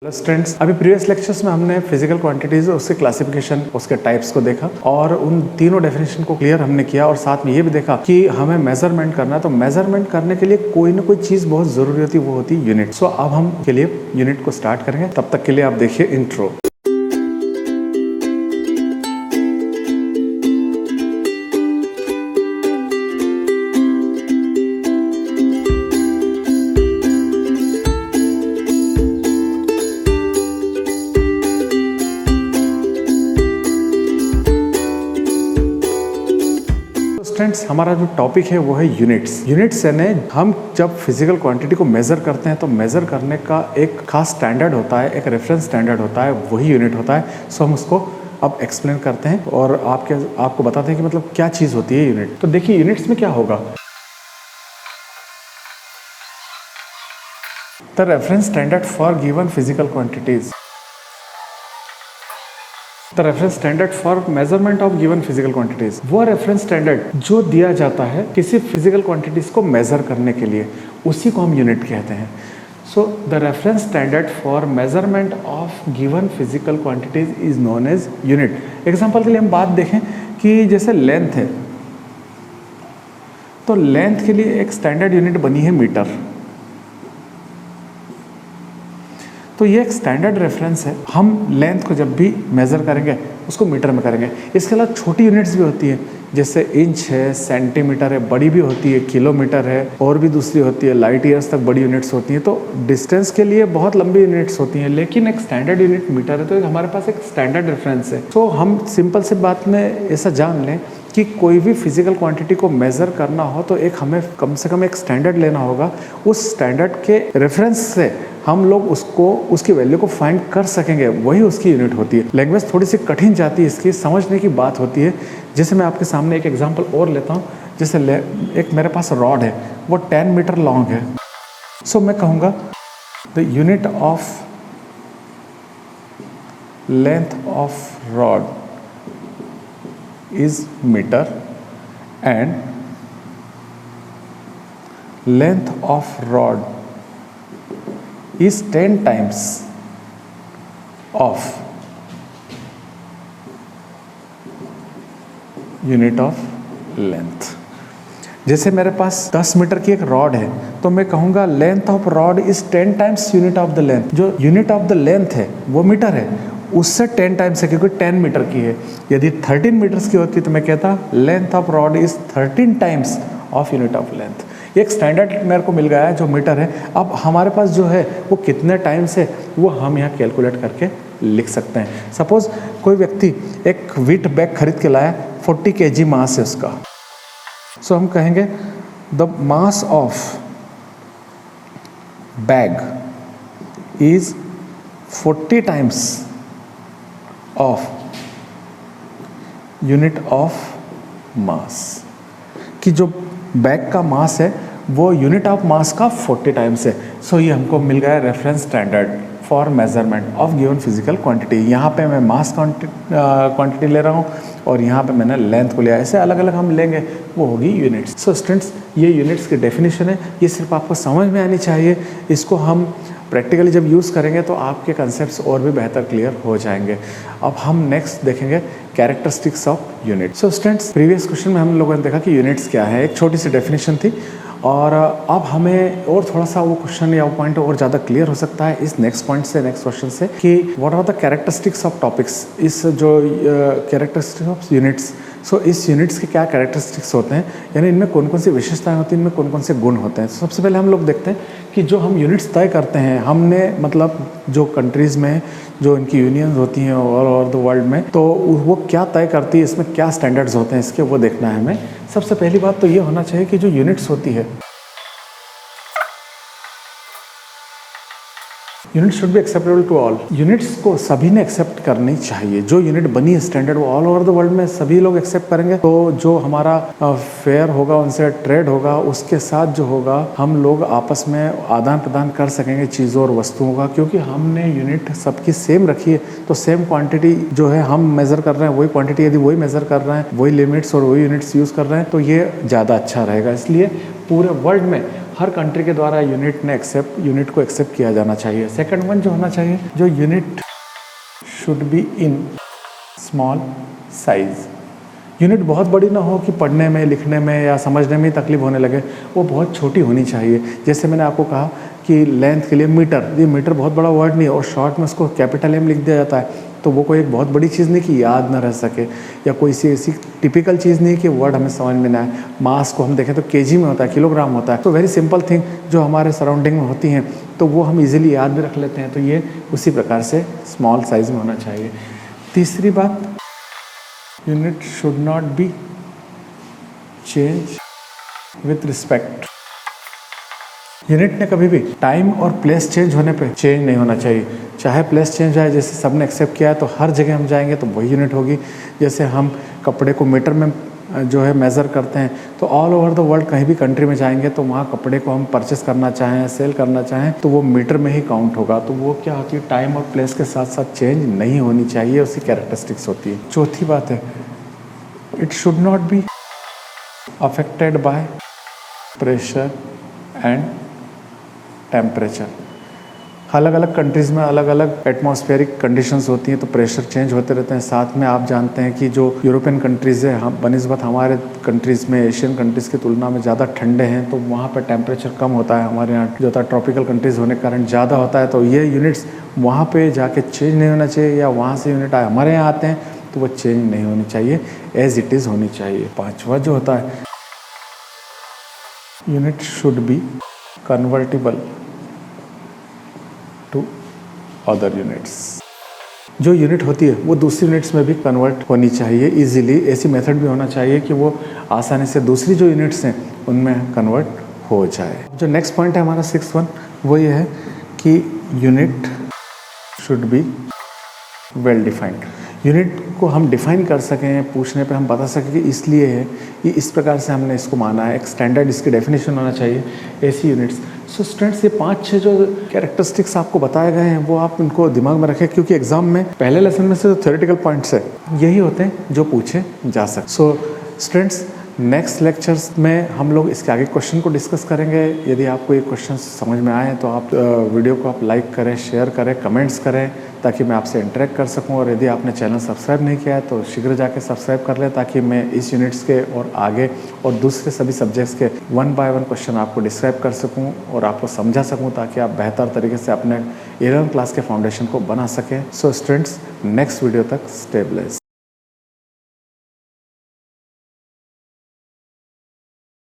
Hello students, अभी previous lectures में हमने फिजिकल क्वांटिटीज, उसके क्लासिफिकेशन, उसके टाइप्स को देखा और उन तीनों डेफिनेशन को क्लियर हमने किया और साथ में ये भी देखा कि हमें मेजरमेंट करना है। तो मेजरमेंट करने के लिए कोई ना कोई चीज़ बहुत ज़रूरी होती है, वो होती है यूनिट। सो अब हम के लिए यूनिट को स्टार्ट करेंगे। तब तक के लिए आप देखिए इंट्रो। फ्रेंड्स, हमारा जो टॉपिक है वो है यूनिट्स। यूनिट्स यानी हम जब फिजिकल क्वांटिटी को मेज़र करते हैं तो मेज़र करने का एक खास स्टैंडर्ड होता है, एक रेफरेंस स्टैंडर्ड होता है, वही यूनिट होता है। सो हम उसको अब एक्सप्लेन करते हैं और आपको बताते हैं कि मतलब क्या चीज़ होती है यूनिट। तो देखिए यूनिट्स में क्या होगा। The reference standard for given physical quantities, the reference standard for measurement of given physical quantities, वो रेफरेंस स्टैंडर्ड जो दिया जाता है किसी फिजिकल क्वांटिटीज को मेजर करने के लिए, उसी को हम यूनिट कहते हैं। So the reference standard for measurement of given physical quantities is known as unit. Example के लिए हम बात देखें कि जैसे लेंथ है, तो लेंथ के लिए एक स्टैंडर्ड यूनिट बनी है मीटर। तो ये एक स्टैंडर्ड रेफरेंस है। हम लेंथ को जब भी मेज़र करेंगे उसको मीटर में करेंगे। इसके अलावा छोटी यूनिट्स भी होती हैं, जैसे इंच है, सेंटीमीटर है, बड़ी भी होती है, किलोमीटर है, और भी दूसरी होती है, लाइट ईयर्स तक बड़ी यूनिट्स होती हैं। तो डिस्टेंस के लिए बहुत लंबी यूनिट्स होती हैं, लेकिन एक स्टैंडर्ड यूनिट मीटर है, तो हमारे पास एक स्टैंडर्ड रेफरेंस है। तो हम सिंपल से बात में ऐसा जान लें कि कोई भी फिजिकल क्वांटिटी को मेज़र करना हो तो एक हमें कम से कम एक स्टैंडर्ड लेना होगा। उस स्टैंडर्ड के रेफरेंस से हम लोग उसकी वैल्यू को फाइंड कर सकेंगे, वही उसकी यूनिट होती है। लैंग्वेज थोड़ी सी कठिन जाती है, इसकी समझने की बात होती है। जैसे मैं आपके सामने एक एग्जांपल और लेता हूँ। जैसे एक मेरे पास रॉड है, वो 10 मीटर लॉन्ग है। सो मैं कहूँगा the unit of length of rod is meter and length of rod is 10 times of unit of length। जैसे मेरे पास 10 मीटर की एक रॉड है, तो मैं कहूँगा length of rod is 10 times unit of the length. जो यूनिट ऑफ द लेंथ है वो मीटर है, उससे 10 टाइम्स है, क्योंकि 10 मीटर की है। यदि 13 मीटर्स की होती तो मैं कहता length of rod is 13 times of unit of length. एक स्टैंडर्ड मेरे को मिल गया है जो मीटर है। अब हमारे पास जो है वो कितने टाइम्स है वो हम यहाँ कैलकुलेट करके लिख सकते हैं। सपोज कोई व्यक्ति एक व्हीट बैग खरीद के लाया, 40 kg मास है उसका। सो हम कहेंगे the mass of bag is 40 times of unit of mass, कि जो बैग का मास है वो यूनिट ऑफ मास का 40 टाइम्स है। सो ये हमको मिल गया reference standard for measurement of given physical quantity. यहाँ पे मैं मास क्वांटिटी ले रहा हूँ और यहाँ पे मैंने लेंथ को लिया। ऐसे अलग अलग हम लेंगे, वो होगी यूनिट्स। सो स्टूडेंट्स, ये यूनिट्स की डेफिनेशन है, ये सिर्फ आपको समझ में आनी चाहिए। इसको हम प्रैक्टिकली जब यूज़ करेंगे तो आपके कंसेप्ट्स और भी बेहतर क्लियर हो जाएंगे। अब हम नेक्स्ट देखेंगे characteristics of unit. So students, previous question में हम लोगों ने देखा कि यूनिट्स क्या है, एक छोटी सी डेफिनेशन थी। और अब हमें और थोड़ा सा वो क्वेश्चन या वो पॉइंट और ज़्यादा क्लियर हो सकता है इस नेक्स्ट पॉइंट से, नेक्स्ट क्वेश्चन से, कि what are the characteristics of topics, इस जो कैरेक्टरिस्टिक्स ऑफ यूनिट्स। सो इस यूनिट्स के क्या कैरेक्टरिस्टिक्स होते हैं, यानी इनमें कौन कौन सी विशेषताएं होती हैं, इनमें कौन कौन से गुण होते हैं। सबसे पहले हम लोग देखते हैं कि जो हम यूनिट्स तय करते हैं, हमने मतलब जो कंट्रीज़ में जो इनकी यूनियंस होती हैं ऑल ओवर द वर्ल्ड में, तो वो क्या तय करती है, इसमें क्या स्टैंडर्ड्स होते हैं, इसके वो देखना है हमें। सबसे पहली बात तो ये होना चाहिए कि जो यूनिट्स होती है, unit should be acceptable to all. Units को सभी ने एक्सेप्ट करनी चाहिए। जो यूनिट बनी है स्टैंडर्ड, वो ऑल ओवर द वर्ल्ड में सभी लोग एक्सेप्ट करेंगे। तो जो हमारा फेयर होगा, उनसे ट्रेड होगा, उसके साथ जो होगा हम लोग आपस में आदान प्रदान कर सकेंगे चीज़ों और वस्तुओं का, क्योंकि हमने यूनिट सबकी सेम रखी है। तो सेम क्वांटिटी जो है हम मेज़र कर रहे हैं, वही क्वांटिटी यदि वही मेज़र कर रहे हैं, वही लिमिट्स और वही यूनिट्स यूज़ कर रहे हैं, तो ये ज़्यादा अच्छा रहेगा। इसलिए पूरे वर्ल्ड में हर कंट्री के द्वारा यूनिट को एक्सेप्ट किया जाना चाहिए। सेकंड वन जो होना चाहिए, जो unit should be in small size. Unit बहुत बड़ी ना हो कि पढ़ने में, लिखने में या समझने में ही तकलीफ होने लगे, वो बहुत छोटी होनी चाहिए। जैसे मैंने आपको कहा कि लेंथ के लिए मीटर, ये मीटर बहुत बड़ा वर्ड नहीं है और शॉर्ट में उसको कैपिटल एम लिख दिया जाता है, तो वो कोई एक बहुत बड़ी चीज़ नहीं कि याद ना रह सके, या कोई सी ऐसी टिपिकल चीज़ नहीं कि वर्ड हमें समझ में ना आए। मास को हम देखें तो केजी में होता है, किलोग्राम होता है, तो वेरी सिंपल थिंग जो हमारे सराउंडिंग में होती हैं तो वो हम इजीली याद भी रख लेते हैं। तो ये उसी प्रकार से स्मॉल साइज में होना चाहिए। तीसरी बात, unit should not be change with respect. Unit ने कभी भी टाइम और प्लेस चेंज होने पे चेंज नहीं होना चाहिए। चाहे प्लेस चेंज आए, जैसे सबने एक्सेप्ट किया है तो हर जगह हम जाएंगे तो वही यूनिट होगी। जैसे हम कपड़े को मीटर में जो है मेज़र करते हैं, तो ऑल ओवर द वर्ल्ड कहीं भी कंट्री में जाएंगे तो वहाँ कपड़े को हम परचेस करना चाहें, सेल करना चाहें, तो वो मीटर में ही काउंट होगा। तो वो क्या होती है, टाइम और प्लेस के साथ साथ चेंज नहीं होनी चाहिए, उसकी कैरेक्टरिस्टिक्स होती है। चौथी बात है, it should not be affected by pressure and temperature. अलग अलग कंट्रीज़ में अलग अलग एटमॉस्फेरिक कंडीशंस होती हैं, तो प्रेशर चेंज होते रहते हैं। साथ में आप जानते हैं कि जो यूरोपियन कंट्रीज़ है, हम बनिस्बत हमारे कंट्रीज़ में एशियन कंट्रीज़ की तुलना में ज़्यादा ठंडे हैं, तो वहाँ पर टेम्परेचर कम होता है। हमारे यहाँ जो होता है ट्रॉपिकल कंट्रीज़ होने के कारण ज़्यादा होता है, तो ये यूनिट्स वहाँ पर जाके चेंज नहीं होना चाहिए, या वहाँ से यूनिट हमारे यहाँ आते हैं तो वो चेंज नहीं होनी चाहिए, एज इट इज़ होनी चाहिए। पाँचवा जो होता है, unit should be convertible to other units. जो यूनिट होती है वो दूसरी यूनिट्स में भी कन्वर्ट होनी चाहिए इजीली। ऐसी मेथड भी होना चाहिए कि वो आसानी से दूसरी जो यूनिट्स हैं उनमें कन्वर्ट हो जाए। जो नेक्स्ट पॉइंट है हमारा 6th वन, वो ये है कि unit should be well defined. Unit को हम डिफाइन कर सकें, पूछने पे हम बता सकें कि इसलिए है, कि इस प्रकार से हमने इसको माना है, एक स्टैंडर्ड इसकी डेफिनेशन होना चाहिए, ऐसी यूनिट्स। सो स्टूडेंट्स, ये 5-6 जो कैरेक्टरिस्टिक्स आपको बताए गए हैं वो आप इनको दिमाग में रखें, क्योंकि एग्जाम में पहले लेसन में से जो थ्योरेटिकल पॉइंट्स है यही होते हैं जो पूछे जा सकते। सो स्टूडेंट्स, नेक्स्ट लेक्चर्स में हम लोग इसके आगे क्वेश्चन को डिस्कस करेंगे। यदि आपको ये क्वेश्चन समझ में आए तो आप वीडियो को आप लाइक करें, शेयर करें, कमेंट्स करें, ताकि मैं आपसे इंटरेक्ट कर सकूं। और यदि आपने चैनल सब्सक्राइब नहीं किया है तो शीघ्र जाके सब्सक्राइब कर लें, ताकि मैं इस यूनिट्स के और आगे और दूसरे सभी सब्जेक्ट्स के 1 बाय 1 क्वेश्चन आपको डिस्क्राइब कर सकूं और आपको समझा सकूं, ताकि आप बेहतर तरीके से अपने 11th क्लास के फाउंडेशन को बना सकें। सो स्टूडेंट्स, नेक्स्ट वीडियो तक स्टे ब्लेस्ड।